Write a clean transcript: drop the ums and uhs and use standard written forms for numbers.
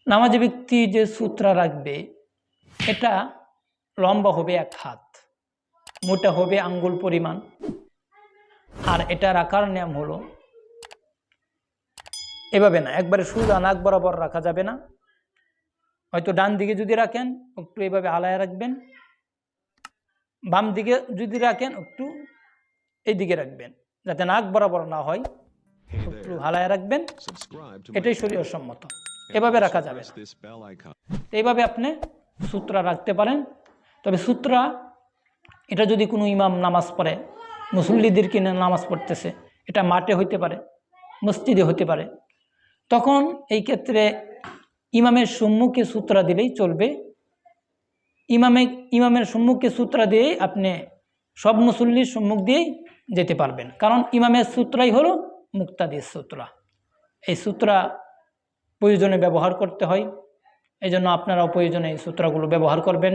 নামাজি ব্যক্তি যে সূত্রা রাখবে এটা লম্বা হবে 1 হাত, মোটা হবে আঙ্গুল পরিমাণ। আর এটা রাখার নিয়ম হলো এভাবে না, একবারে সোজা নাক বরাবর রাখা যাবে না। হয়তো ডান দিকে যদি রাখেন একটু এভাবে হালায় রাখবেন, বাম দিকে যদি রাখেন একটু এই দিকে রাখবেন, যাতে নাক বরাবর না হয়, একটু হালায় রাখবেন। এটাই শরীয়ত সম্মত, এভাবে রাখা যাবে না। এইভাবে আপনি সূত্রা রাখতে পারেন। তবে সূত্রা এটা যদি কোনো ইমাম নামাজ পড়ে, মুসল্লিদের কিনে নামাজ পড়তেছে, এটা মাঠে হইতে পারে, মসজিদে হতে পারে, তখন এই ক্ষেত্রে ইমামের সম্মুখে সূত্রা দিলেই চলবে। ইমামের সম্মুখে সূত্রা দিয়েই আপনি সব মুসল্লির সম্মুখ দিয়েই যেতে পারবেন, কারণ ইমামের সূত্রাই হলো মুক্তাদির সূত্রা। এই সূত্রা প্রয়োজনে ব্যবহার করতে হয়, এই জন্য আপনারাও প্রয়োজনে এই সূত্রাগুলো ব্যবহার করবেন।